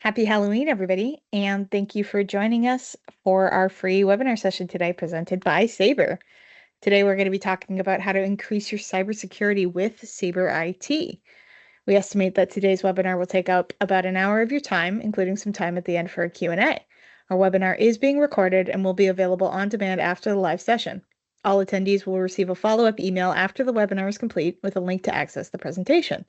Happy Halloween, everybody, and thank you for joining us for our free webinar session today presented by Sabre. Today, we're going to be talking about how to increase your cybersecurity with Sabre IT. We estimate that today's webinar will take up about an hour of your time, including some time at the end for a Q&A. Our webinar is being recorded and will be available on demand after the live session. All attendees will receive a follow-up email after the webinar is complete with a link to access the presentation.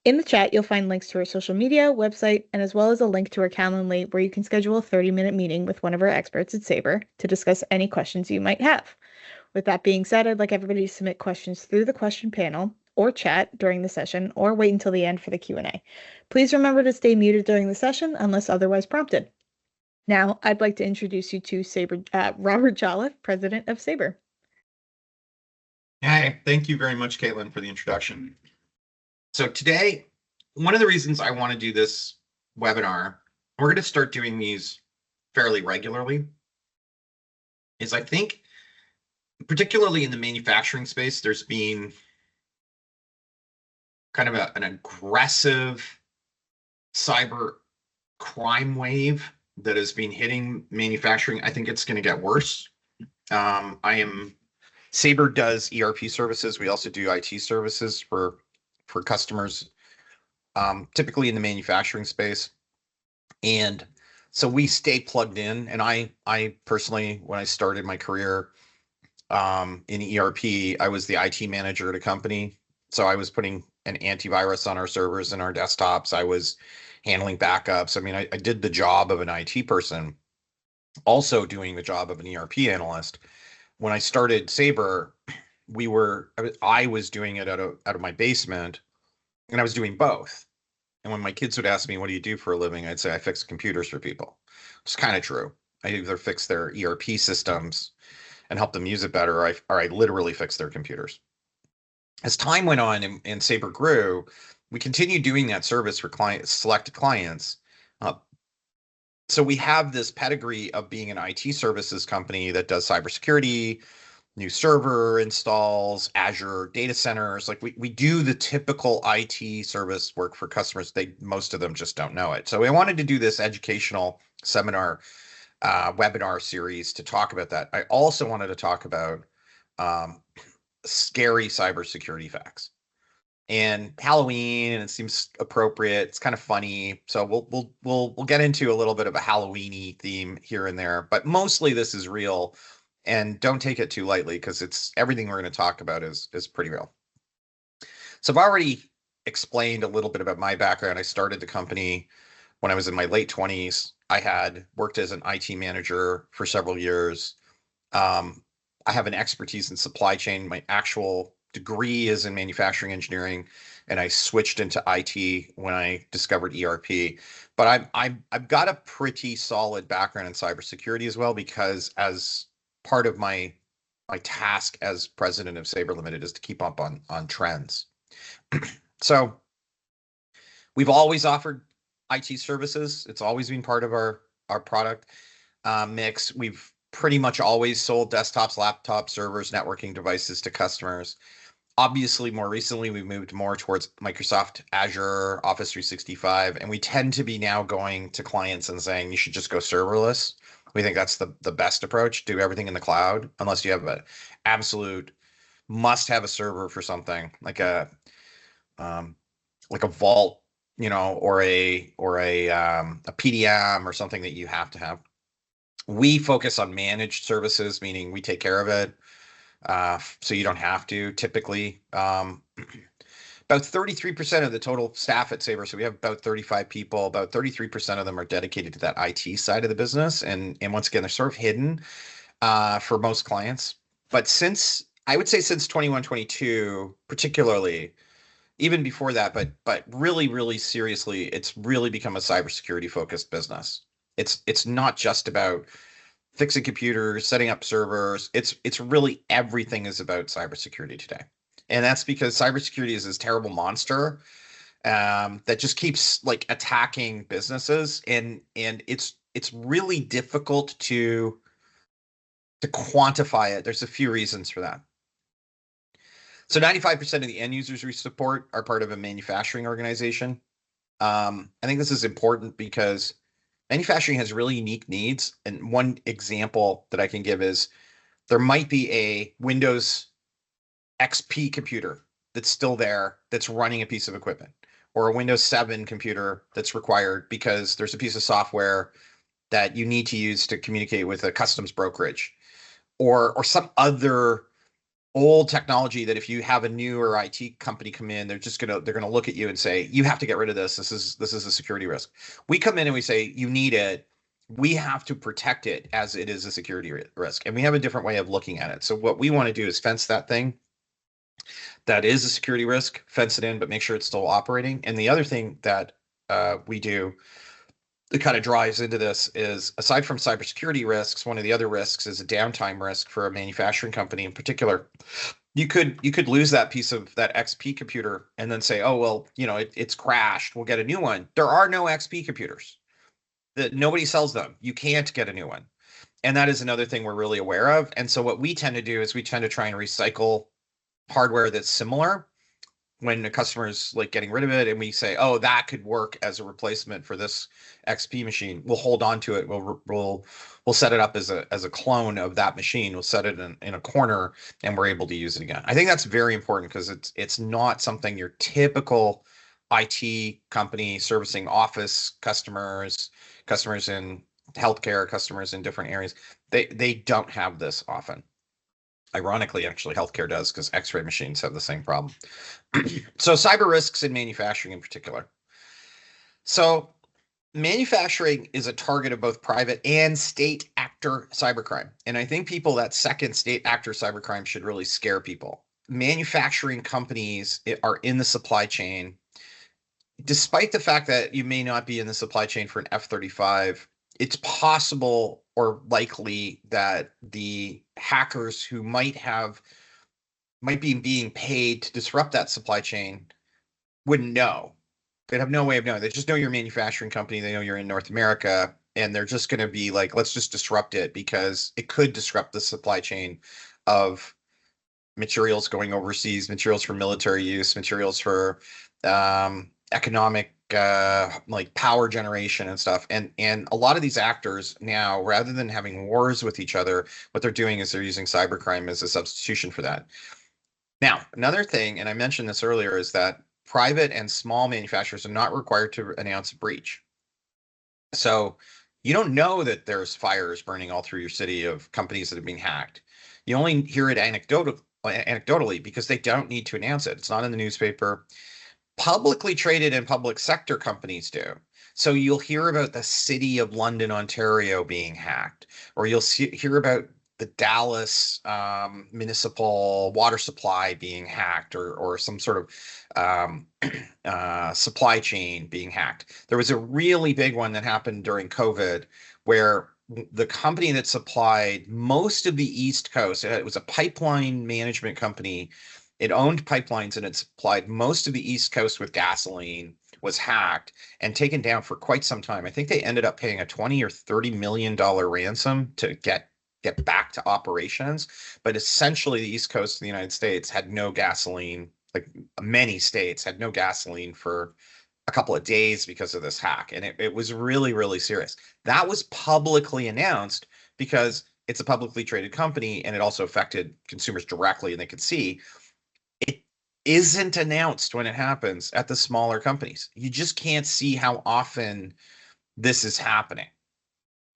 In the chat, you'll find links to our social media, website, and as well as a link to our Calendly where you can schedule a 30-minute meeting with one of our experts at Sabre to discuss any questions you might have. With that being said, I'd like everybody to submit questions through the question panel or chat during the session or wait until the end for the Q&A. Please remember to stay muted during the session unless otherwise prompted. Now, I'd like to introduce you to Robert Jolliffe, President of Sabre. Hey, thank you very much, Caitlin, for the introduction. So today, one of the reasons I want to do this webinar, we're going to start doing these fairly regularly, is I think, particularly in the manufacturing space, there's been kind of an aggressive cyber crime wave that has been hitting manufacturing. I think it's going to get worse. Sabre does ERP services. We also do IT services for customers, typically in the manufacturing space. And so we stay plugged in. And I personally, when I started my career in ERP, I was the IT manager at a company. So I was putting an antivirus on our servers and our desktops. I was handling backups. I mean, I did the job of an IT person, also doing the job of an ERP analyst. When I started Sabre, I was doing it out of my basement, and I was doing both. And when my kids would ask me, what do you do for a living? I'd say I fix computers for people. It's kind of true. I either fix their ERP systems and help them use it better, or I literally fix their computers. As time went on and Sabre grew, we continued doing that service for selected clients. So we have this pedigree of being an IT services company that does cybersecurity, new server installs, Azure data centers. Like we do the typical IT service work for customers. Most of them just don't know it. So we wanted to do this educational seminar, webinar series to talk about that. I also wanted to talk about scary cybersecurity facts. And Halloween, and it seems appropriate. It's kind of funny, so we'll get into a little bit of a Halloween-y theme here and there, but mostly this is real, and don't take it too lightly because it's everything we're going to talk about is pretty real. So I've already explained a little bit about my background. I started the company when I was in my late 20s. I had worked as an IT manager for several years. I have an expertise in supply chain. My actual degree is in manufacturing engineering, and I switched into IT when I discovered ERP. But I've got a pretty solid background in cybersecurity as well, because as part of my task as president of Sabre Limited is to keep up on trends. So we've always offered IT services. It's always been part of our product mix. We've pretty much always sold desktops, laptops, servers, networking devices to customers. Obviously, more recently, we've moved more towards Microsoft Azure, Office 365, and we tend to be now going to clients and saying, you should just go serverless. We think that's the best approach. Do everything in the cloud, unless you have an absolute must have a server for something like a vault, or a PDM or something that you have to have. We focus on managed services, meaning we take care of it. So you don't have to typically. About 33% of the total staff at Sabre, so we have about 35 people, about 33% of them are dedicated to that IT side of the business. And once again, they're sort of hidden for most clients. But I would say since 21, 22, particularly, even before that, but really, really seriously, it's really become a cybersecurity focused business. It's not just about fixing computers, setting up servers. It's really everything is about cybersecurity today. And that's because cybersecurity is this terrible monster that just keeps like attacking businesses, and it's really difficult to quantify it. There's a few reasons for that. So 95% of the end users we support are part of a manufacturing organization. I think this is important because manufacturing has really unique needs. And one example that I can give is there might be a Windows XP computer that's still there that's running a piece of equipment, or a Windows 7 computer that's required because there's a piece of software that you need to use to communicate with a customs brokerage, or some other old technology that if you have a newer IT company come in, they're gonna look at you and say, you have to get rid of this. This is a security risk. We come in and we say, you need it. We have to protect it as it is a security risk. And we have a different way of looking at it. So what we want to do is fence that thing that is a security risk, fence it in, but make sure it's still operating. And the other thing that we do that kind of drives into this is, aside from cybersecurity risks, one of the other risks is a downtime risk for a manufacturing company in particular. You could lose that piece of that XP computer and then say, oh well, it's crashed. We'll get a new one. There are no XP computers. That nobody sells them. You can't get a new one. And that is another thing we're really aware of. And so what we tend to do is we tend to try and recycle hardware that's similar when a customer is like getting rid of it, and we say, oh, that could work as a replacement for this XP machine. We'll hold on to it. We'll set it up as a clone of that machine. We'll set it in a corner, and we're able to use it again. I think that's very important because it's not something your typical IT company servicing office customers, customers in healthcare, customers in different areas. They don't have this often. Ironically, actually, healthcare does, because X-ray machines have the same problem. So cyber risks in manufacturing in particular. So manufacturing is a target of both private and state actor cybercrime. And I think people, that second, state actor cybercrime, should really scare people. Manufacturing companies are in the supply chain. Despite the fact that you may not be in the supply chain for an F-35, it's possible or likely that the hackers who might be being paid to disrupt that supply chain wouldn't know. They'd have no way of knowing. They just know you're a manufacturing company. They know you're in North America, and they're just going to be like, let's just disrupt it because it could disrupt the supply chain of materials going overseas, materials for military use, materials for economic like power generation and stuff. And a lot of these actors now, rather than having wars with each other, what they're doing is they're using cybercrime as a substitution for that. Now, another thing, and I mentioned this earlier, is that private and small manufacturers are not required to announce a breach. So you don't know that there's fires burning all through your city of companies that have been hacked. You only hear it anecdotally because they don't need to announce it. It's not in the newspaper. Publicly traded and public sector companies do. So you'll hear about the city of London, Ontario being hacked, or you'll hear about the Dallas municipal water supply being hacked, or some sort of supply chain being hacked. There was a really big one that happened during COVID where the company that supplied most of the East Coast, it was a pipeline management company. It owned pipelines and it supplied most of the East Coast with gasoline, was hacked and taken down for quite some time. I think they ended up paying a 20 or $30 million ransom to get back to operations. But essentially, the East Coast of the United States had no gasoline. Like many states had no gasoline for a couple of days because of this hack. And it was really, really serious. That was publicly announced because it's a publicly traded company, and it also affected consumers directly, and they could see. It isn't announced when it happens at the smaller companies. You just can't see how often this is happening.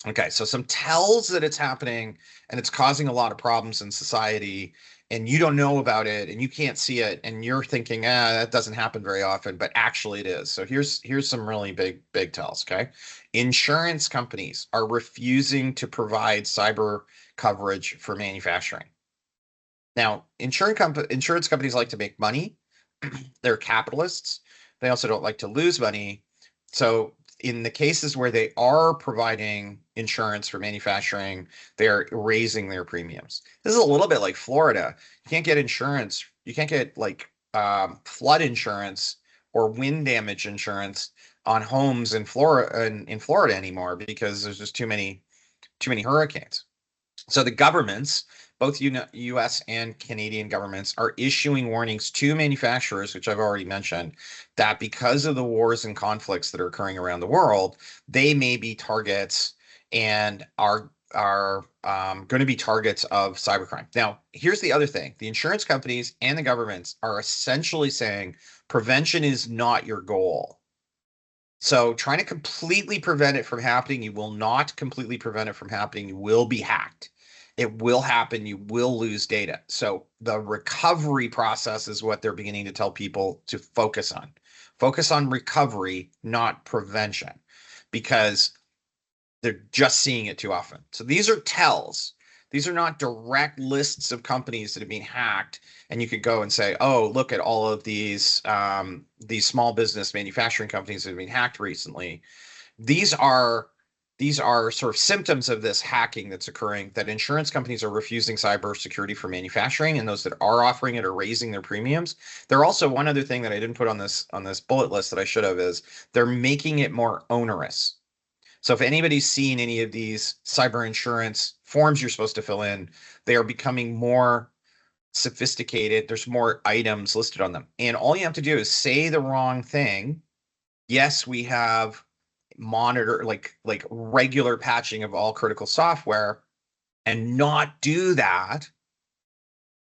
Okay, so some tells that it's happening and it's causing a lot of problems in society, and you don't know about it and you can't see it, and you're thinking, that doesn't happen very often, but actually it is. So here's some really big tells. Okay, insurance companies are refusing to provide cyber coverage for manufacturing. Now, insurance companies like to make money. They're capitalists. They also don't like to lose money. So in the cases where they are providing insurance for manufacturing, they're raising their premiums. This is a little bit like Florida. You can't get insurance. You can't get like flood insurance or wind damage insurance on homes in Florida anymore because there's just too many hurricanes. So the governments, both US and Canadian governments, are issuing warnings to manufacturers, which I've already mentioned, that because of the wars and conflicts that are occurring around the world, they may be targets and are going to be targets of cybercrime. Now, here's the other thing: the insurance companies and the governments are essentially saying prevention is not your goal. So trying to completely prevent it from happening, you will not completely prevent it from happening. You will be hacked. It will happen. You will lose data. So the recovery process is what they're beginning to tell people to focus on. Focus on recovery, not prevention, because they're just seeing it too often. So these are tells. These are not direct lists of companies that have been hacked, and you could go and say, "Oh, look at all of these small business manufacturing companies that have been hacked recently." These are these are sort of symptoms of this hacking that's occurring. That insurance companies are refusing cybersecurity for manufacturing, and those that are offering it are raising their premiums. They're also, one other thing that I didn't put on this bullet list that I should have, is they're making it more onerous. So if anybody's seen any of these cyber insurance forms you're supposed to fill in, they are becoming more sophisticated. There's more items listed on them. And all you have to do is say the wrong thing. Yes, we have monitor like regular patching of all critical software, and not do that.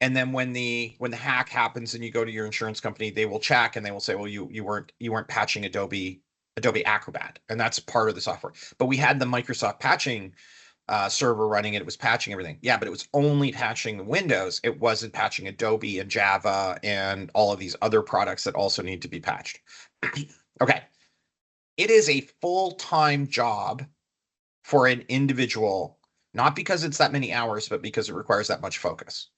And then when the hack happens and you go to your insurance company, they will check and they will say, well, you weren't patching Adobe Acrobat, and that's part of the software. But we had the Microsoft patching server running it. It was patching everything. Yeah, but it was only patching Windows. It wasn't patching Adobe and Java and all of these other products that also need to be patched. Okay. It is a full-time job for an individual, not because it's that many hours, but because it requires that much focus.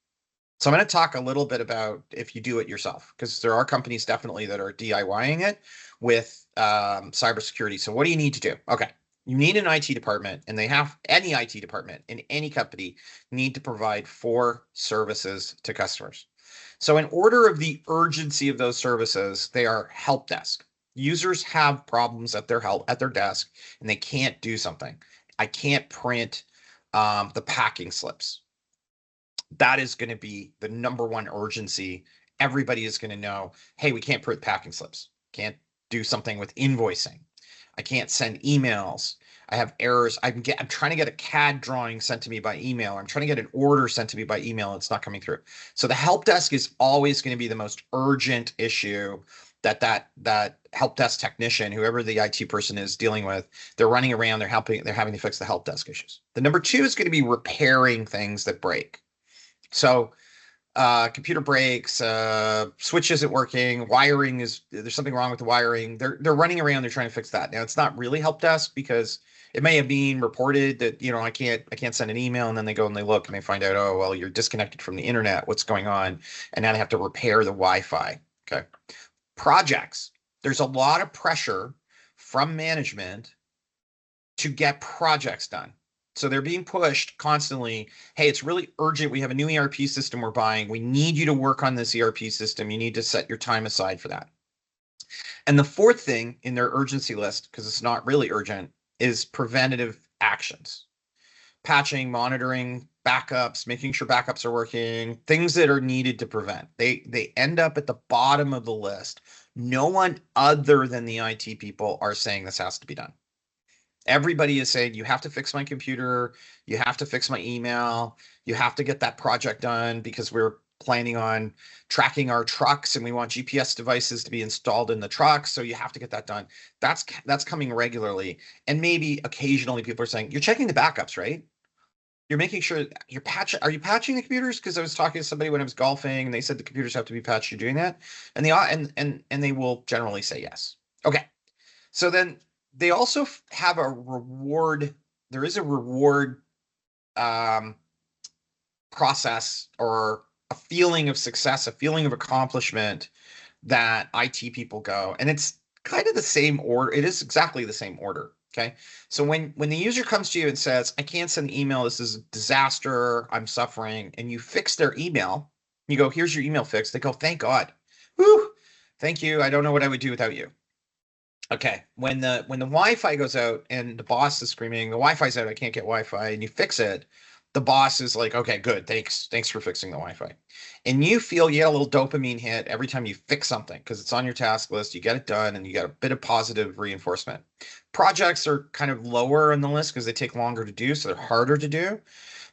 So I'm going to talk a little bit about if you do it yourself, because there are companies definitely that are DIYing it with cybersecurity. So what do you need to do? Okay. You need an IT department, and any IT department in any company need to provide 4 services to customers. So in order of the urgency of those services, they are help desk. Users have problems at their desk, and they can't do something. I can't print the packing slips. That is going to be the number one urgency. Everybody is going to know, hey, we can't print packing slips. Can't do something with invoicing. I can't send emails. I have errors. I'm trying to get a CAD drawing sent to me by email. I'm trying to get an order sent to me by email. It's not coming through. So the help desk is always going to be the most urgent issue that help desk technician, whoever the IT person is dealing with, they're running around, they're having to fix the help desk issues. The number 2 is going to be repairing things that break. So computer breaks, switch isn't working, there's something wrong with the wiring. They're running around, they're trying to fix that. Now it's not really help desk, because it may have been reported that, I can't send an email, and then they go and they look and they find out, oh, well, you're disconnected from the internet. What's going on? And now they have to repair the Wi-Fi. Okay. Projects. There's a lot of pressure from management to get projects done. So they're being pushed constantly. Hey, it's really urgent. We have a new ERP system we're buying. We need you to work on this ERP system. You need to set your time aside for that. And the 4th thing in their urgency list, because it's not really urgent, is preventative actions. Patching, monitoring, backups, making sure backups are working, things that are needed to prevent. They end up at the bottom of the list. No one other than the IT people are saying this has to be done. Everybody is saying, you have to fix my computer, you have to fix my email, you have to get that project done, because we're planning on tracking our trucks and we want GPS devices to be installed in the trucks, so you have to get that done. That's coming regularly. And maybe occasionally people are saying, you're checking the backups, right? You're making sure you're patching. Are you patching the computers? Because I was talking to somebody when I was golfing, and they said the computers have to be patched. You're doing that, and they will generally say yes. Okay. So then they also have a reward. There is a reward um, process, or a feeling of success, a feeling of accomplishment that IT people go. And it's kind of the same order. It is exactly the same order. Okay. So when the user comes to you and says, I can't send the email, this is a disaster, I'm suffering, and you fix their email, you go, here's your email fix. They go, thank God. Whew, thank you. I don't know what I would do without you. Okay, when the Wi-Fi goes out and the boss is screaming, the Wi-Fi's out, I can't get Wi-Fi, and you fix it, The boss is like, okay, good, thanks for fixing the Wi-Fi. And you feel you get a little dopamine hit every time you fix something because it's on your task list, you get it done, and you get a bit of positive reinforcement. Projects are kind of lower on the list because they take longer to do, so they're harder to do.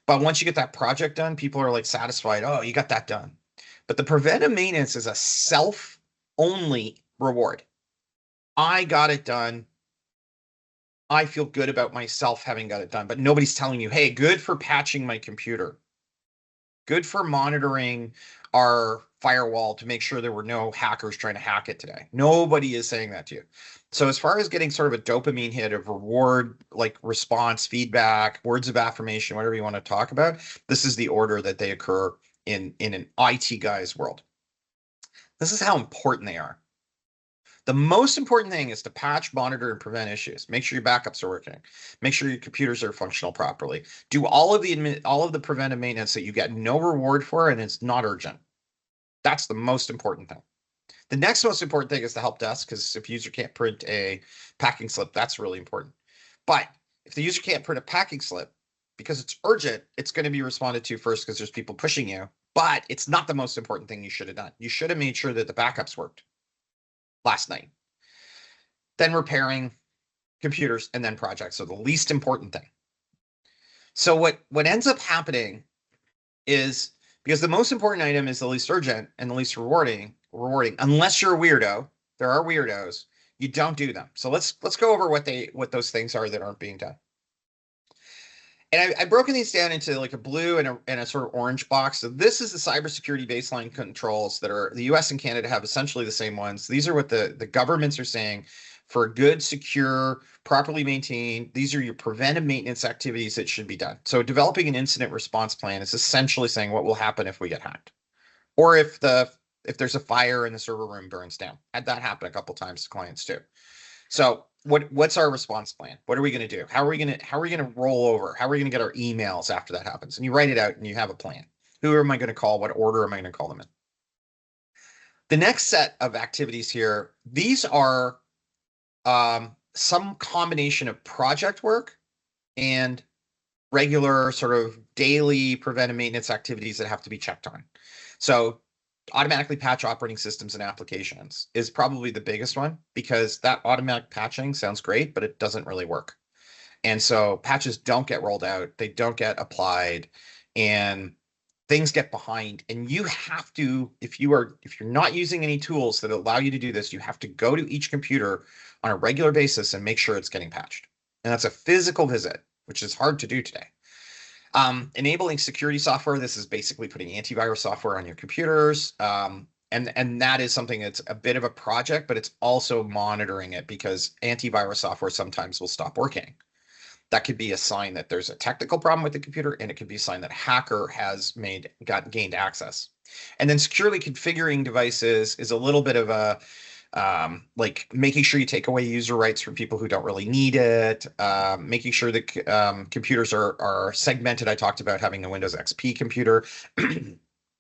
But once you get that project done, people are like satisfied, oh, you got that done. But the preventive maintenance is a self only reward. I got it done. I feel good about myself having got it done, but nobody's telling you, hey, good for patching my computer, good for monitoring our firewall to make sure there were no hackers trying to hack it today. Nobody is saying that to you. So as far as getting sort of a dopamine hit of reward, like response, feedback, words of affirmation, whatever you want to talk about, this is the order that they occur in an IT guy's world. This is how important they are. The most important thing is to patch, monitor, and prevent issues. Make sure your backups are working. Make sure your computers are functional properly. Do all of the preventive maintenance that you get no reward for, and it's not urgent. That's the most important thing. The next most important thing is the help desk, because if the user can't print a packing slip, that's really important. But if the user can't print a packing slip because it's urgent, it's going to be responded to first because there's people pushing you. But it's not the most important thing you should have done. You should have made sure that the backups worked last night. Then repairing computers, and then projects are the least important thing. So what ends up happening is, because the most important item is the least urgent and the least rewarding, unless you're a weirdo, there are weirdos, you don't do them. So let's go over what those things are that aren't being done. And I've broken these down into like a blue and a sort of orange box. So this is the cybersecurity baseline controls that are the US and Canada have essentially the same ones. These are what the governments are saying for good, secure, properly maintained. These are your preventive maintenance activities that should be done. So developing an incident response plan is essentially saying what will happen if we get hacked, or if there's a fire and the server room burns down. Had that happen a couple times to clients too. So what's our response plan? What are we going to do? How are we going to roll over? How are we going to get our emails after that happens? And you write it out and you have a plan. Who am I going to call? What order am I going to call them in? The next set of activities here, these are some combination of project work and regular sort of daily preventive maintenance activities that have to be checked on. So automatically patch operating systems and applications is probably the biggest one, because that automatic patching sounds great, but it doesn't really work. And so patches don't get rolled out, they don't get applied, and things get behind. And you have to, if you're not using any tools that allow you to do this, you have to go to each computer on a regular basis and make sure it's getting patched. And that's a physical visit, which is hard to do today. Enabling security software. This is basically putting antivirus software on your computers. And that is something that's a bit of a project, but it's also monitoring it, because antivirus software sometimes will stop working. That could be a sign that there's a technical problem with the computer, and it could be a sign that a hacker has gained access. And then securely configuring devices is a little bit of a like making sure you take away user rights from people who don't really need it, making sure that computers are segmented. I talked about having a Windows XP computer,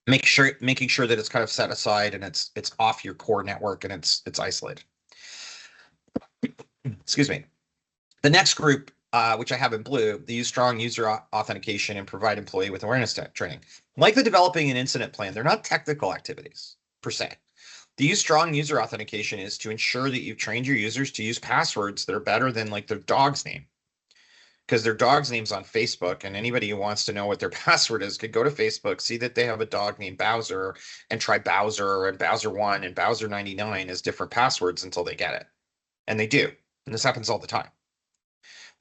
making sure that it's kind of set aside and it's off your core network and it's isolated. Excuse me. The next group, which I have in blue, they use strong user authentication and provide employee with awareness training. Like the developing an incident plan, they're not technical activities per se. The use strong user authentication is to ensure that you've trained your users to use passwords that are better than like their dog's name, because their dog's name's on Facebook, and anybody who wants to know what their password is could go to Facebook, see that they have a dog named Bowser, and try Bowser and Bowser 1 and Bowser 99 as different passwords until they get it. And they do. And this happens all the time.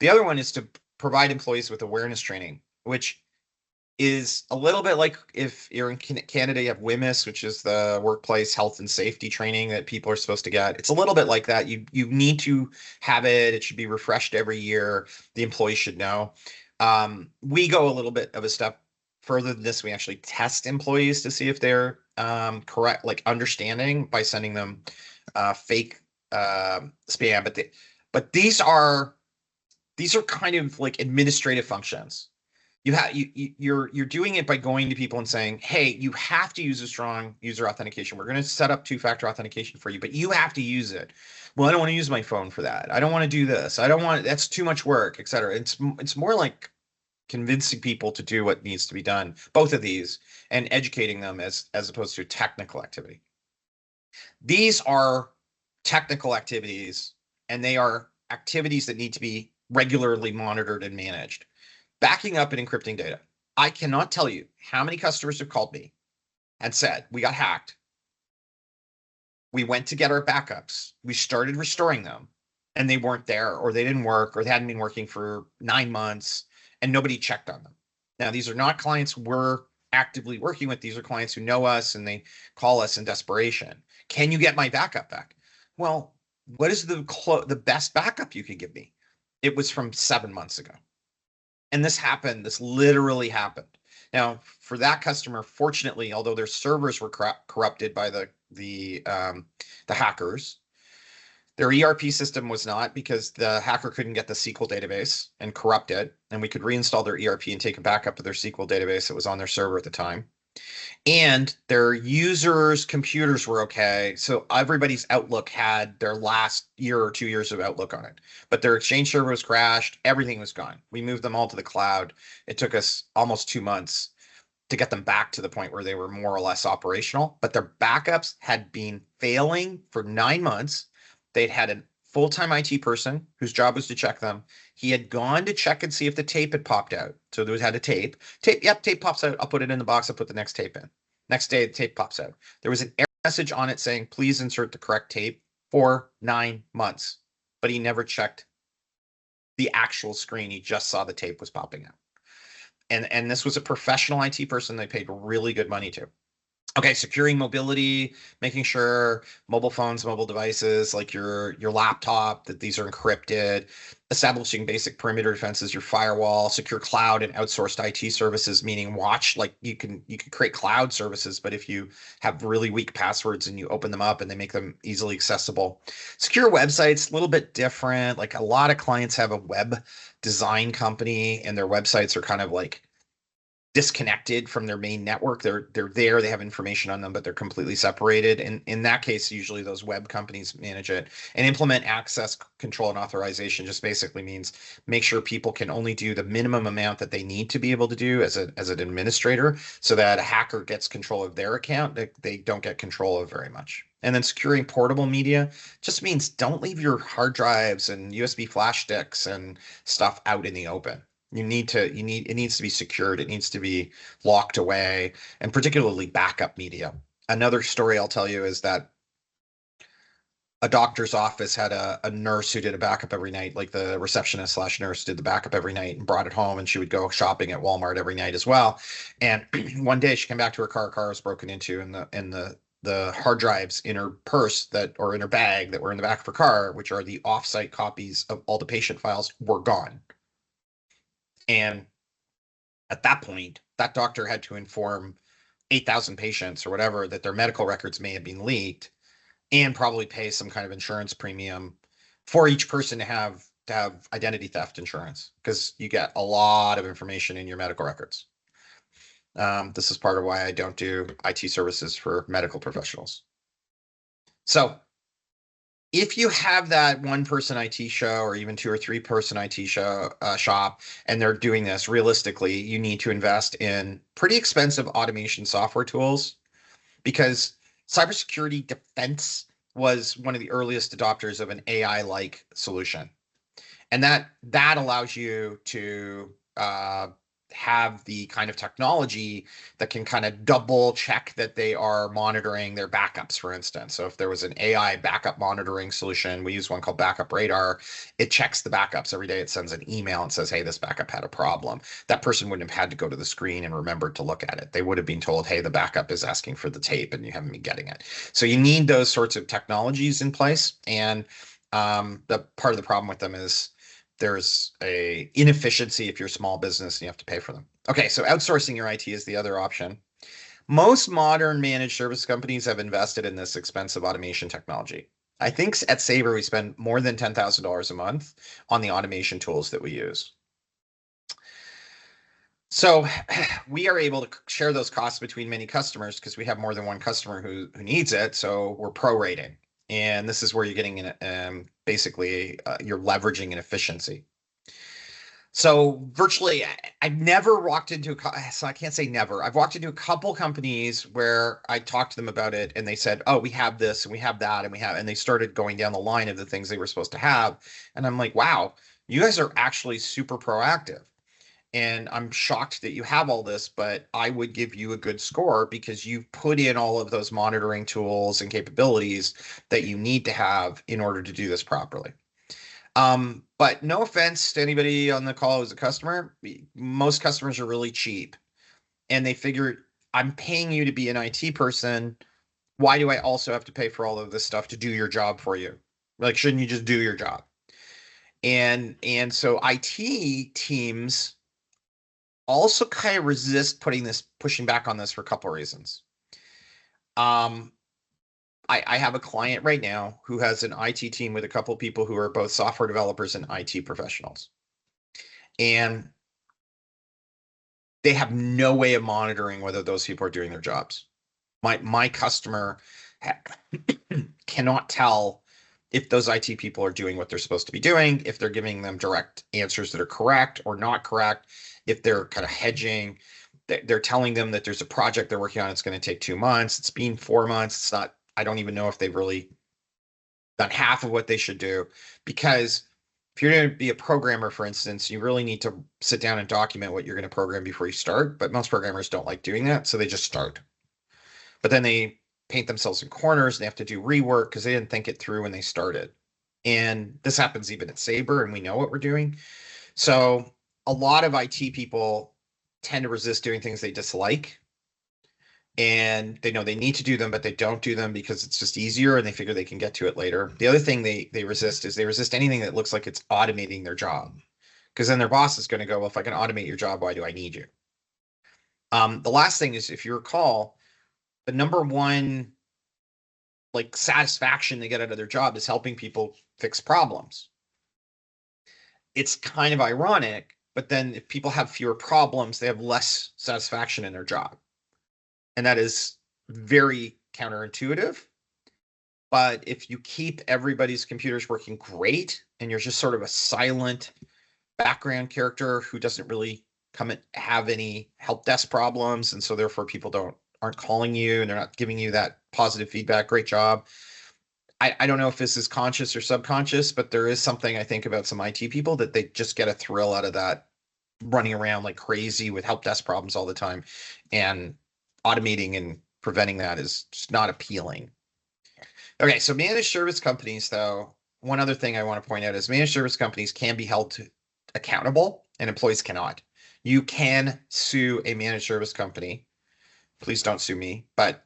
The other one is to provide employees with awareness training, which is a little bit like if you're in Canada, you have WHMIS, which is the workplace health and safety training that people are supposed to get. It's a little bit like that. You need to have it. It should be refreshed every year. The employees should know. We go a little bit of a step further than this. We actually test employees to see if they're correct, like understanding, by sending them fake spam. But these are kind of like administrative functions. You're doing it by going to people and saying, hey, you have to use a strong user authentication. We're going to set up two-factor authentication for you, but you have to use it. Well, I don't want to use my phone for that. I don't want to do this. That's too much work, etc. It's more like convincing people to do what needs to be done, both of these, and educating them as opposed to technical activity. These are technical activities, and they are activities that need to be regularly monitored and managed. Backing up and encrypting data. I cannot tell you how many customers have called me and said, we got hacked. We went to get our backups. We started restoring them, and they weren't there, or they didn't work, or they hadn't been working for 9 months, and nobody checked on them. Now, these are not clients we're actively working with. These are clients who know us, and they call us in desperation. Can you get my backup back? Well, what is the best backup you could give me? It was from 7 months ago. And this literally happened. Now, for that customer, fortunately, although their servers were corrupted by the hackers, their ERP system was not, because the hacker couldn't get the SQL database and corrupt it, and we could reinstall their ERP and take a backup of their SQL database that was on their server at the time. And their users' computers were okay. So everybody's Outlook had their last year or 2 years of Outlook on it. But their Exchange server was crashed. Everything was gone. We moved them all to the cloud. It took us almost 2 months to get them back to the point where they were more or less operational. But their backups had been failing for 9 months. They'd had a full-time IT person whose job was to check them. He had gone to check and see if the tape had popped out. So there had a tape. Yep, tape pops out. I'll put it in the box. I'll put the next tape in. Next day, the tape pops out. There was an error message on it saying, please insert the correct tape, for 9 months. But he never checked the actual screen. He just saw the tape was popping out. And this was a professional IT person they paid really good money to. Okay, securing mobility, making sure mobile phones, mobile devices like your laptop, that these are encrypted, establishing basic perimeter defenses, your firewall, secure cloud and outsourced IT services, meaning like you can create cloud services, but if you have really weak passwords and you open them up and they make them easily accessible. Secure websites, a little bit different. Like, a lot of clients have a web design company and their websites are kind of like disconnected from their main network. They're there, they have information on them, but they're completely separated. And in that case, usually those web companies manage it. And implement access control and authorization just basically means make sure people can only do the minimum amount that they need to be able to do as an administrator, so that a hacker gets control of their account. They don't get control of very much. And then securing portable media just means don't leave your hard drives and USB flash sticks and stuff out in the open. It needs to be secured. It needs to be locked away, and particularly backup media. Another story I'll tell you is that a doctor's office had a nurse who did a backup every night. Like, the receptionist slash nurse did the backup every night and brought it home, and she would go shopping at Walmart every night as well. And one day she came back to her car was broken into, and the hard drives in her purse or in her bag that were in the back of her car, which are the offsite copies of all the patient files, were gone. And at that point, that doctor had to inform 8,000 patients or whatever that their medical records may have been leaked, and probably pay some kind of insurance premium for each person to have identity theft insurance, because you get a lot of information in your medical records. This is part of why I don't do IT services for medical professionals. So if you have that one-person IT show, or even 2 or 3-person IT shop, and they're doing this, realistically, you need to invest in pretty expensive automation software tools, because cybersecurity defense was one of the earliest adopters of an AI-like solution. And that allows you to have the kind of technology that can kind of double check that they are monitoring their backups, for instance. So if there was an AI backup monitoring solution, we use one called Backup Radar. It checks the backups every day. It sends an email and says, hey, this backup had a problem. That person wouldn't have had to go to the screen and remember to look at it. They would have been told, hey, the backup is asking for the tape and you haven't been getting it. So you need those sorts of technologies in place. And the part of the problem with them is there's a inefficiency if you're a small business and you have to pay for them. Okay, so outsourcing your IT is the other option. Most modern managed service companies have invested in this expensive automation technology. I think at Sabre, we spend more than $10,000 a month on the automation tools that we use. So we are able to share those costs between many customers because we have more than one customer who needs it. So we're prorating. And this is where you're getting basically you're leveraging an efficiency. So virtually, I've never walked into so I can't say never. I've walked into a couple companies where I talked to them about it and they said, "Oh, we have this and we have that and we have," and they started going down the line of the things they were supposed to have. And I'm like, wow, you guys are actually super proactive. And I'm shocked that you have all this, but I would give you a good score because you've put in all of those monitoring tools and capabilities that you need to have in order to do this properly. But no offense to anybody on the call who's a customer. Most customers are really cheap and they figure I'm paying you to be an IT person. Why do I also have to pay for all of this stuff to do your job for you? Like, shouldn't you just do your job? And so IT teams also kind of resist pushing back on this for a couple of reasons. Um, I have a client right now who has an IT team with a couple of people who are both software developers and IT professionals. And they have no way of monitoring whether those people are doing their jobs. My customer cannot tell if those IT people are doing what they're supposed to be doing, if they're giving them direct answers that are correct or not correct, if they're kind of hedging. They're telling them that there's a project they're working on. It's going to take 2 months. It's been 4 months. It's not, I don't even know if they've really done half of what they should do, because if you're going to be a programmer, for instance, you really need to sit down and document what you're going to program before you start. But most programmers don't like doing that, so they just start. But then they paint themselves in corners and they have to do rework because they didn't think it through when they started. And this happens even at Sabre, and we know what we're doing. So a lot of IT people tend to resist doing things they dislike, and they know they need to do them, but they don't do them because it's just easier and they figure they can get to it later. The other thing they resist is they resist anything that looks like it's automating their job, because then their boss is going to go, well, if I can automate your job, why do I need you? The last thing is, if you recall, the number one like satisfaction they get out of their job is helping people fix problems. It's kind of ironic, but then if people have fewer problems, they have less satisfaction in their job. And that is very counterintuitive. But if you keep everybody's computers working great and you're just sort of a silent background character who doesn't really come and have any help desk problems, and so therefore people aren't calling you and they're not giving you that positive feedback, great job. I don't know if this is conscious or subconscious, but there is something I think about some IT people that they just get a thrill out of that, running around like crazy with help desk problems all the time, and automating and preventing that is just not appealing. Okay, so managed service companies, though, one other thing I want to point out is managed service companies can be held accountable and employees cannot. You can sue a managed service company. Please don't sue me, but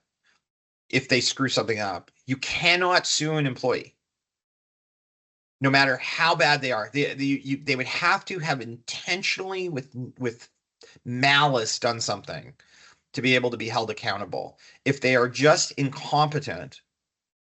if they screw something up, you cannot sue an employee, no matter how bad they are. They would have to have intentionally, with malice, done something to be able to be held accountable. If they are just incompetent,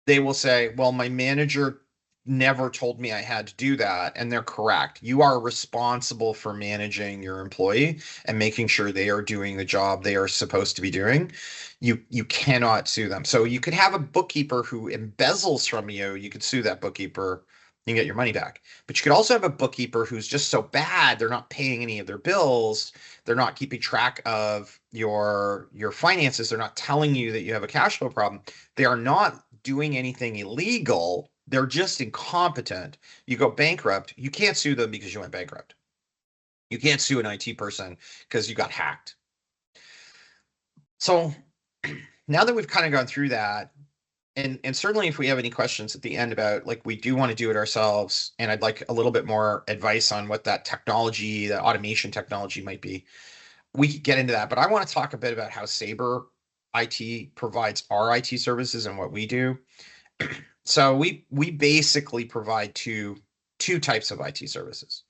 they will say, well, my manager never told me I had to do that. And they're correct. You are responsible for managing your employee and making sure they are doing the job they are supposed to be doing. You cannot sue them. So you could have a bookkeeper who embezzles from you. You could sue that bookkeeper. You can get your money back. But you could also have a bookkeeper who's just so bad, they're not paying any of their bills. They're not keeping track of your finances. They're not telling you that you have a cash flow problem. They are not doing anything illegal. They're just incompetent. You go bankrupt. You can't sue them because you went bankrupt. You can't sue an IT person because you got hacked. So now that we've kind of gone through that, and certainly if we have any questions at the end about, like, we do want to do it ourselves, and I'd like a little bit more advice on what that technology, the automation technology might be, we could get into that. But I want to talk a bit about how Sabre IT provides our IT services and what we do. So we basically provide two types of IT services.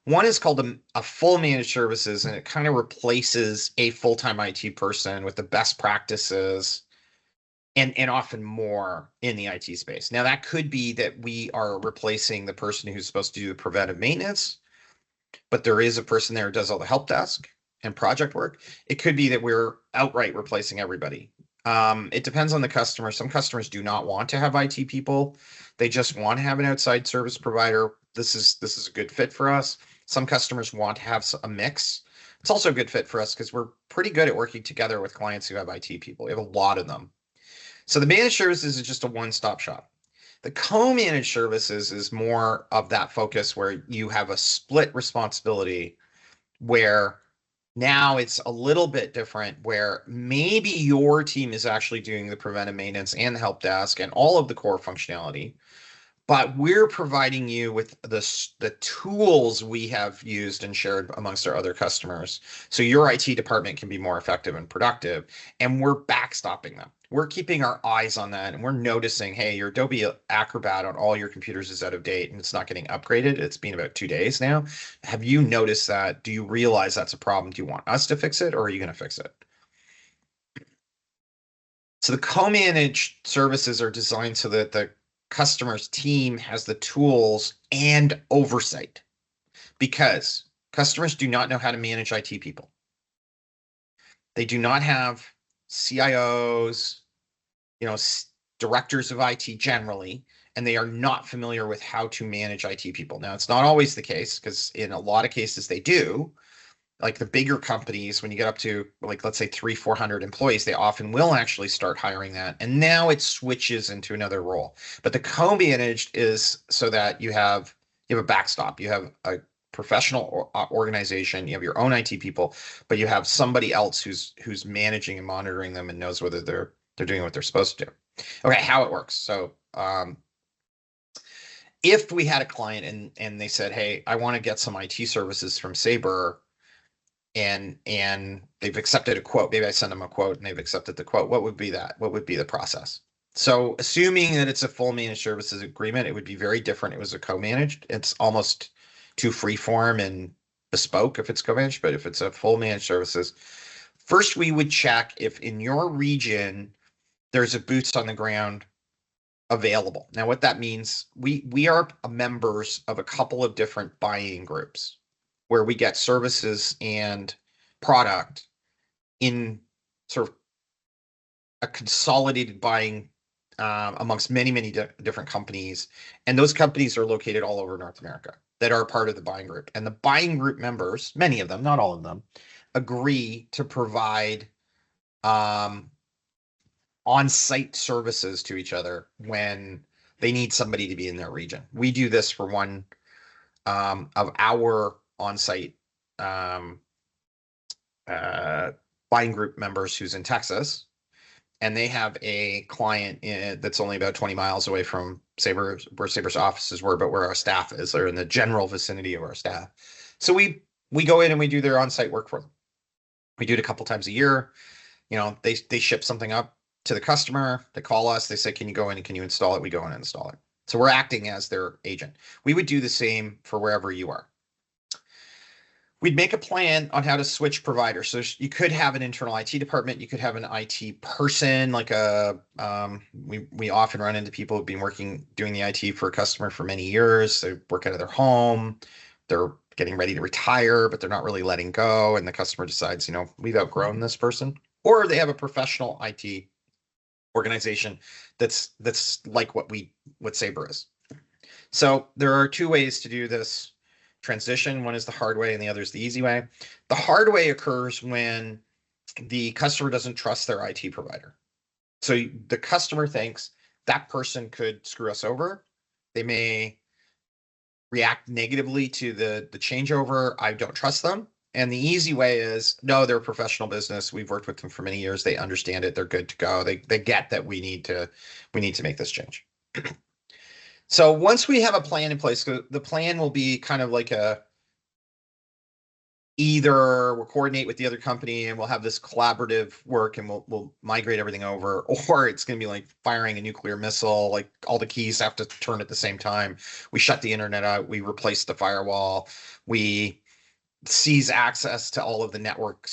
One is called a full managed services, and it kind of replaces a full-time IT person with the best practices and often more in the IT space. Now, that could be that we are replacing the person who's supposed to do the preventive maintenance, but there is a person there who does all the help desk and project work. It could be that we're outright replacing everybody. It depends on the customer. Some customers do not want to have IT people. They just want to have an outside service provider. This is a good fit for us. Some customers want to have a mix. It's also a good fit for us because we're pretty good at working together with clients who have IT people. We have a lot of them. So the managed services is just a one-stop shop. The co-managed services is more of that focus where you have a split responsibility where now it's a little bit different where maybe your team is actually doing the preventive maintenance and the help desk and all of the core functionality, but we're providing you with the tools we have used and shared amongst our other customers so your IT department can be more effective and productive, and we're backstopping them. We're keeping our eyes on that, and we're noticing, hey, your Adobe Acrobat on all your computers is out of date and it's not getting upgraded. It's been about 2 days now. Have you noticed that? Do you realize that's a problem? Do you want us to fix it, or are you going to fix it? So the co-managed services are designed so that the customer's team has the tools and oversight, because customers do not know how to manage IT people. They do not have CIOs, directors of IT generally, and they are not familiar with how to manage IT people. Now, it's not always the case, because in a lot of cases they do. Like the bigger companies, when you get up to, like, let's say 300-400 employees, they often will actually start hiring that. And now it switches into another role. But the co-managed is so that you have a backstop. You have a professional organization, you have your own IT people, but you have somebody else who's managing and monitoring them and knows whether they're doing what they're supposed to do. Okay, how it works. So if we had a client and they said, hey, I want to get some IT services from Sabre, and they've accepted a quote. Maybe I send them a quote and they've accepted the quote. What would be that? What would be the process? So assuming that it's a full managed services agreement, it would be very different. It was a co-managed. It's almost too freeform and bespoke if it's co-managed, but if it's a full managed services, first we would check if in your region there's a boots on the ground available. Now, what that means, we are members of a couple of different buying groups where we get services and product in sort of a consolidated buying amongst many, many different companies. And those companies are located all over North America that are part of the buying group. And the buying group members, many of them, not all of them, agree to provide on-site services to each other when they need somebody to be in their region. We do this for one of our on-site buying group members who's in Texas, and they have a client that's only about 20 miles away from Sabre, where Sabre's offices were, but where our staff is. They're in the general vicinity of our staff. So we go in and we do their on-site work for them. We do it a couple times a year. They ship something up to the customer. They call us. They say, can you go in and can you install it? We go in and install it. So we're acting as their agent. We would do the same for wherever you are. We'd make a plan on how to switch providers. So you could have an internal IT department. You could have an IT person, like we often run into people who've been doing the IT for a customer for many years. They work out of their home. They're getting ready to retire, but they're not really letting go. And the customer decides, we've outgrown this person. Or they have a professional IT organization that's like what Sabre is. So there are two ways to do this transition. One is the hard way and the other is the easy way. The hard way occurs when the customer doesn't trust their IT provider. So the customer thinks that person could screw us over. They may react negatively to the changeover. I don't trust them. And the easy way is, no, they're a professional business. We've worked with them for many years. They understand it. They're good to go. They get that we need to make this change. So once we have a plan in place, the plan will be kind of like either we'll coordinate with the other company and we'll have this collaborative work and we'll migrate everything over, or it's going to be like firing a nuclear missile, like all the keys have to turn at the same time. We shut the internet out. We replace the firewall. We seize access to all of the network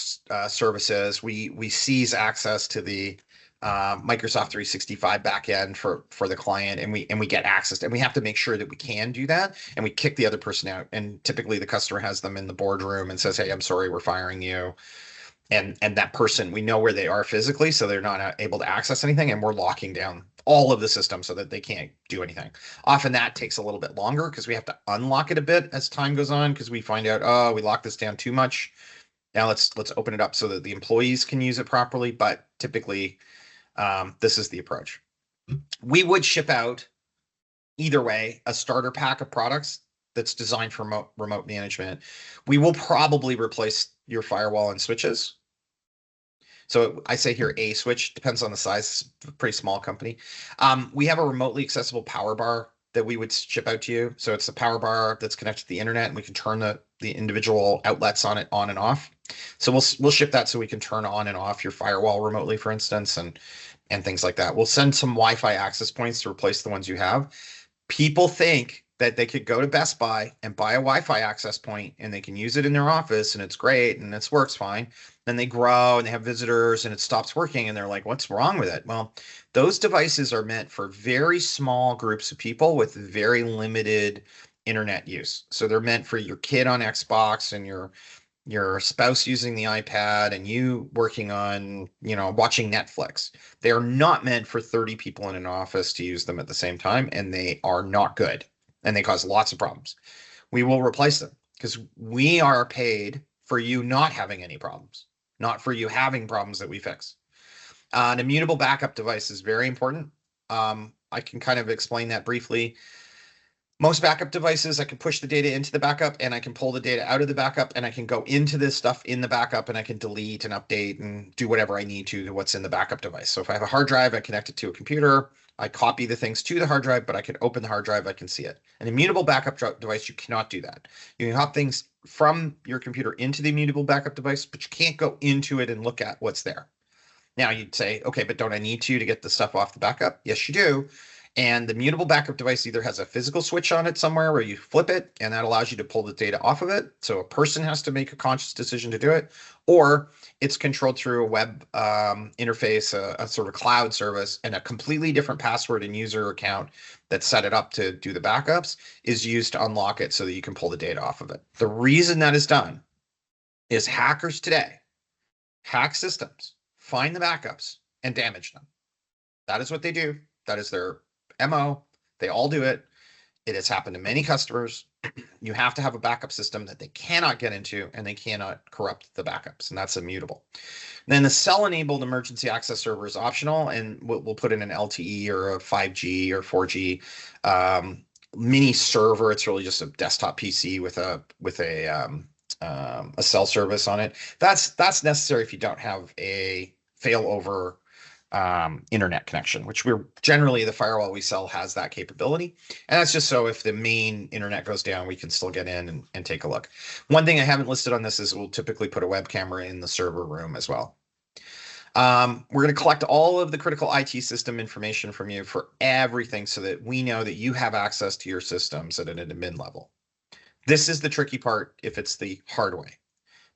services. We seize access to the Microsoft 365 backend for the client, and we get access, and we have to make sure that we can do that, and we kick the other person out. And typically the customer has them in the boardroom and says, hey, I'm sorry, we're firing you. And that person, we know where they are physically, so they're not able to access anything, and we're locking down all of the system so that they can't do anything. Often that takes a little bit longer because we have to unlock it a bit as time goes on because we find out, oh, we locked this down too much. Now let's open it up so that the employees can use it properly. But typically, this is the approach. We would ship out either way a starter pack of products that's designed for remote management. We will probably replace your firewall and switches. So I say here a switch, depends on the size, it's a pretty small company. We have a remotely accessible power bar that we would ship out to you. So it's a power bar that's connected to the internet, and we can turn the individual outlets on it on and off. So we'll ship that so we can turn on and off your firewall remotely, for instance, and things like that. We'll send some Wi-Fi access points to replace the ones you have. People think that they could go to Best Buy and buy a Wi-Fi access point and they can use it in their office and it's great and it works fine. Then they grow and they have visitors and it stops working and they're like, what's wrong with it? Well, those devices are meant for very small groups of people with very limited internet use. So they're meant for your kid on Xbox and your spouse using the iPad and you working on, watching Netflix. They are not meant for 30 people in an office to use them at the same time, and they are not good, and they cause lots of problems. We will replace them because we are paid for you not having any problems, not for you having problems that we fix. An immutable backup device is very important. I can kind of explain that briefly. Most backup devices, I can push the data into the backup and I can pull the data out of the backup and I can go into this stuff in the backup and I can delete and update and do whatever I need to what's in the backup device. So if I have a hard drive, I connect it to a computer, I copy the things to the hard drive, but I can open the hard drive, I can see it. An immutable backup device, you cannot do that. You can hop things from your computer into the immutable backup device, but you can't go into it and look at what's there. Now you'd say, okay, but don't I need to get the stuff off the backup? Yes, you do. And the mutable backup device either has a physical switch on it somewhere where you flip it and that allows you to pull the data off of it. So a person has to make a conscious decision to do it, or it's controlled through a web interface, a sort of cloud service, and a completely different password and user account that set it up to do the backups is used to unlock it so that you can pull the data off of it. The reason that is done is hackers today hack systems, find the backups, and damage them. That is what they do. That is their MO. They all do it. It has happened to many customers. You have to have a backup system that they cannot get into and they cannot corrupt the backups, and that's immutable. Then the cell-enabled emergency access server is optional, and we'll put in an LTE or a 5G or 4G mini server. It's really just a desktop PC with a cell service on it. That's necessary if you don't have a failover internet connection, which we're generally the firewall we sell has that capability. And that's just so if the main internet goes down, we can still get in and take a look. One thing I haven't listed on this is we'll typically put a web camera in the server room as well. We're going to collect all of the critical IT system information from you for everything so that we know that you have access to your systems at an admin level. This is the tricky part if it's the hard way,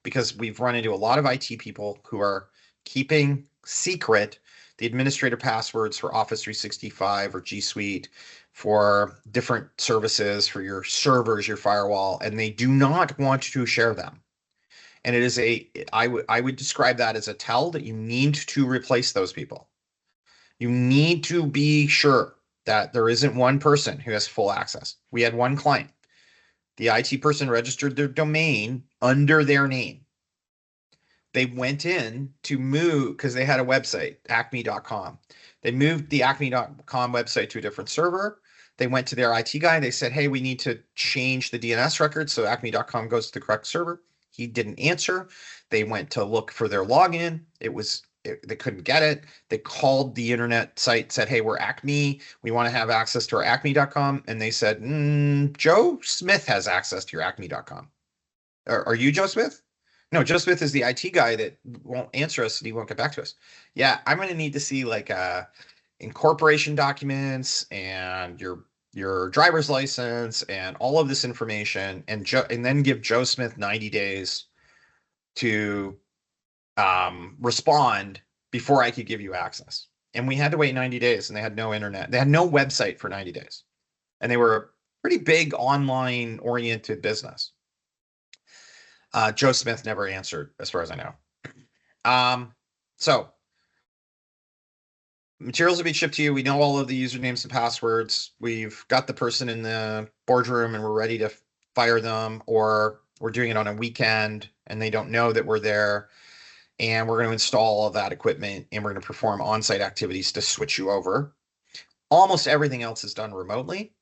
because we've run into a lot of IT people who are keeping secret the administrator passwords for Office 365 or G Suite for different services for your servers, your firewall, and they do not want to share them. And it is I would describe that as a tell that you need to replace those people. You need to be sure that there isn't one person who has full access. We had one client. The IT person registered their domain under their name. They went in to move because they had a website, acme.com. They moved the acme.com website to a different server. They went to their IT guy. They said, hey, we need to change the DNS record so acme.com goes to the correct server. He didn't answer. They went to look for their login. They couldn't get it. They called the internet site, said, hey, we're Acme. We want to have access to our acme.com. And they said, Joe Smith has access to your acme.com. Are you Joe Smith? No, Joe Smith is the IT guy that won't answer us and he won't get back to us. Yeah, I'm going to need to see like incorporation documents and your driver's license and all of this information and then give Joe Smith 90 days to respond before I could give you access. And we had to wait 90 days and they had no internet. They had no website for 90 days. And they were a pretty big online oriented business. Joe Smith never answered as far as I know. So Materials will be shipped to you. We know all of the usernames and passwords. We've got the person in the boardroom and we're ready to fire them, or we're doing it on a weekend and they don't know that we're there. And we're going to install all of that equipment and we're going to perform on-site activities to switch you over. Almost everything else is done remotely.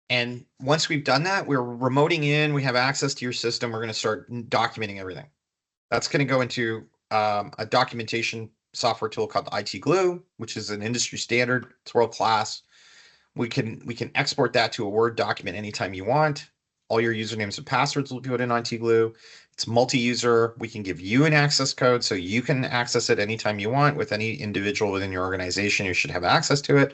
And once we've done that, we're remoting in, we have access to your system. We're going to start documenting everything. That's going to go into a documentation software tool called IT Glue, which is an industry standard. It's world class. We can export that to a Word document anytime you want. All your usernames and passwords will be put in IT Glue. It's multi-user. We can give you an access code so you can access it anytime you want with any individual within your organization. You should have access to it.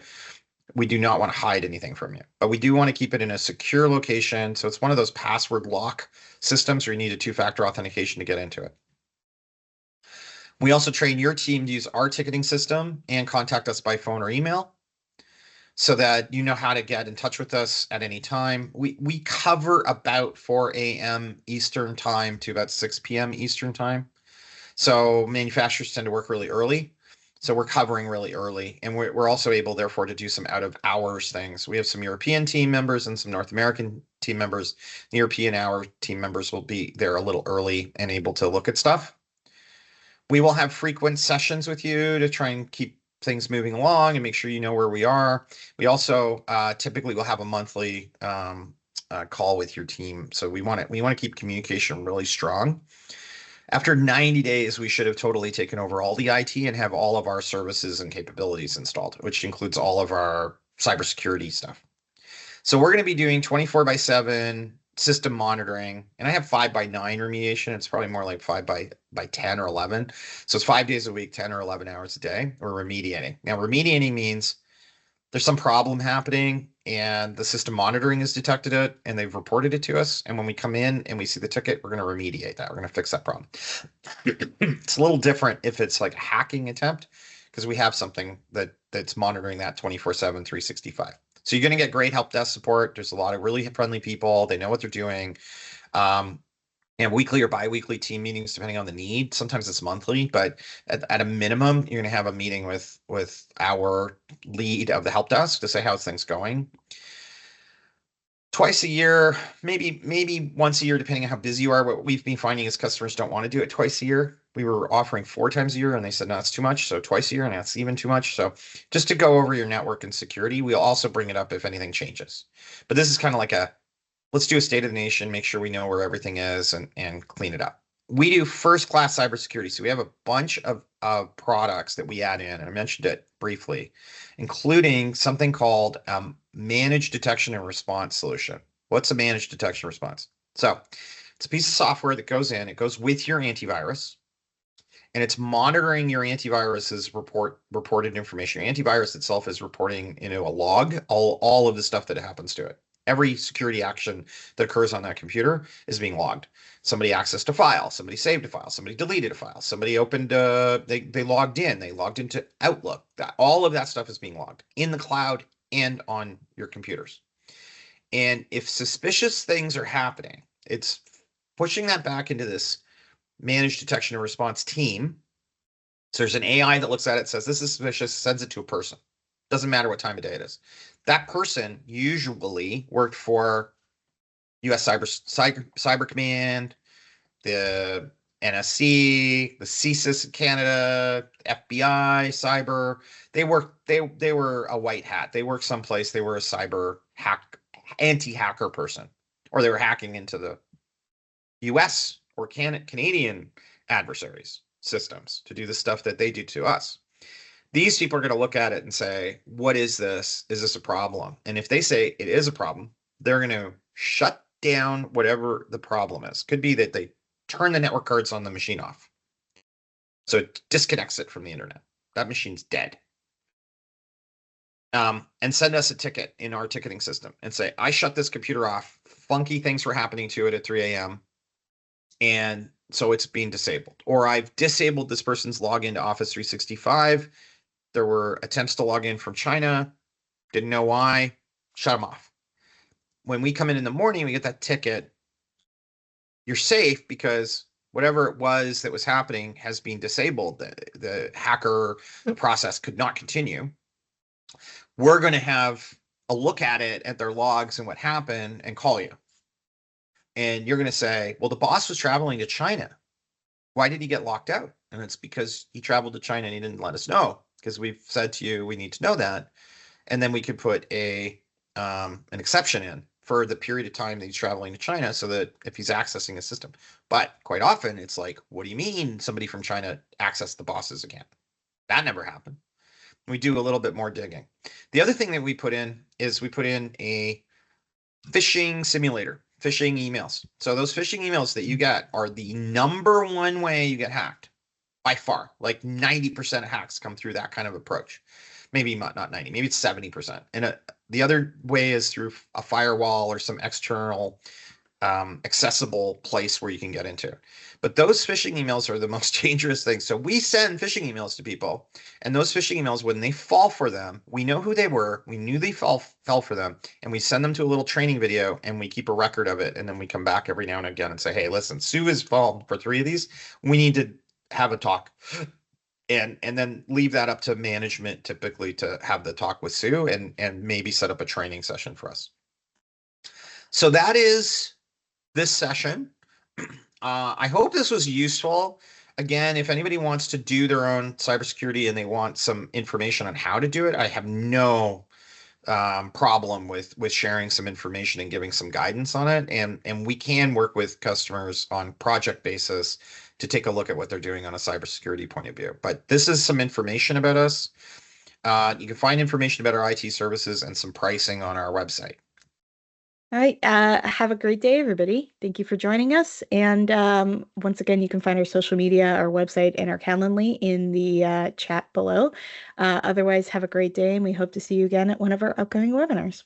We do not want to hide anything from you, but we do want to keep it in a secure location. So it's one of those password lock systems where you need a two-factor authentication to get into it. We also train your team to use our ticketing system and contact us by phone or email so that you know how to get in touch with us at any time. We cover about 4 a.m. Eastern time to about 6 p.m. Eastern time. So manufacturers tend to work really early. So we're covering really early. And we're also able, therefore, to do some out of hours things. We have some European team members and some North American team members. The European hour team members will be there a little early and able to look at stuff. We will have frequent sessions with you to try and keep things moving along and make sure you know where we are. We also typically will have a monthly call with your team. So we want to keep communication really strong. After 90 days, we should have totally taken over all the IT and have all of our services and capabilities installed, which includes all of our cybersecurity stuff. So we're going to be doing 24/7 system monitoring, and I have 5/9 remediation. It's probably more like 5/10 or 11. So it's 5 days a week, 10 or 11 hours a day. We're remediating. Now, remediating means there's some problem happening and the system monitoring has detected it and they've reported it to us. And when we come in and we see the ticket, we're going to remediate that. We're going to fix that problem. It's a little different if it's like a hacking attempt because we have something that's monitoring that 24/7, 365. So you're going to get great help desk support. There's a lot of really friendly people. They know what they're doing. And weekly or bi-weekly team meetings, depending on the need. Sometimes it's monthly, but at a minimum, you're going to have a meeting with our lead of the help desk to say how's things going. Twice a year, maybe once a year, depending on how busy you are. What we've been finding is customers don't want to do it twice a year. We were offering 4 times a year, and they said, no, it's too much. So twice a year, and that's even too much. So just to go over your network and security, we'll also bring it up if anything changes. But this is kind of like let's do a state of the nation, make sure we know where everything is and clean it up. We do first-class cybersecurity. So we have a bunch of products that we add in, and I mentioned it briefly, including something called managed detection and response solution. What's a managed detection response? So it's a piece of software that goes in, it goes with your antivirus, and it's monitoring your antivirus's reported information. Your antivirus itself is reporting into a log, all of the stuff that happens to it. Every security action that occurs on that computer is being logged. Somebody accessed a file, somebody saved a file, somebody deleted a file, somebody opened, they logged into Outlook. All of that stuff is being logged in the cloud and on your computers. And if suspicious things are happening, it's pushing that back into this managed detection and response team. So there's an AI that looks at it, says this is suspicious, sends it to a person. Doesn't matter what time of day it is. That person usually worked for US Cyber Command, the NSC, the CSIS in Canada, FBI, cyber. They were a white hat. They worked someplace. They were a cyber anti-hacker person, or they were hacking into the US or Canadian adversaries systems to do the stuff that they do to us. These people are going to look at it and say, what is this? Is this a problem? And if they say it is a problem, they're going to shut down whatever the problem is. Could be that they turn the network cards on the machine off. So it disconnects it from the internet. That machine's dead. And send us a ticket in our ticketing system and say, I shut this computer off. Funky things were happening to it at 3 a.m. And so it's being disabled. Or I've disabled this person's login to Office 365. There were attempts to log in from China. Didn't know why. Shut them off. When we come in the morning, we get that ticket. You're safe because whatever it was that was happening has been disabled. The hacker, the process could not continue. We're going to have a look at it, at their logs and what happened, and call you. And you're going to say, well, the boss was traveling to China. Why did he get locked out? And it's because he traveled to China and he didn't let us know, because we've said to you, we need to know that. And then we could put an exception in for the period of time that he's traveling to China, so that if he's accessing a system. But quite often it's like, what do you mean somebody from China accessed the boss's account? That never happened. We do a little bit more digging. The other thing that we put in is we put in a phishing simulator, phishing emails. So those phishing emails that you get are the number one way you get hacked by far. Like 90% of hacks come through that kind of approach. Maybe not 90, maybe it's 70%. And the other way is through a firewall or some external accessible place where you can get into. But those phishing emails are the most dangerous thing. So we send phishing emails to people, and those phishing emails, when they fall for them, we know who they were, we knew they fell for them, and we send them to a little training video, and we keep a record of it. And then we come back every now and again and say, hey, listen, Sue has fallen for 3 of these. We need to have a talk. And then leave that up to management typically to have the talk with Sue, and maybe set up a training session for us. So that is this session. I hope this was useful. Again, if anybody wants to do their own cybersecurity and they want some information on how to do it, I have no problem with sharing some information and giving some guidance on it. And we can work with customers on project basis to take a look at what they're doing on a cybersecurity point of view. But this is some information about us. You can find information about our IT services and some pricing on our website. All right. Have a great day, everybody. Thank you for joining us. And once again, you can find our social media, our website, and our Calendly in the chat below. Otherwise, have a great day, and we hope to see you again at one of our upcoming webinars.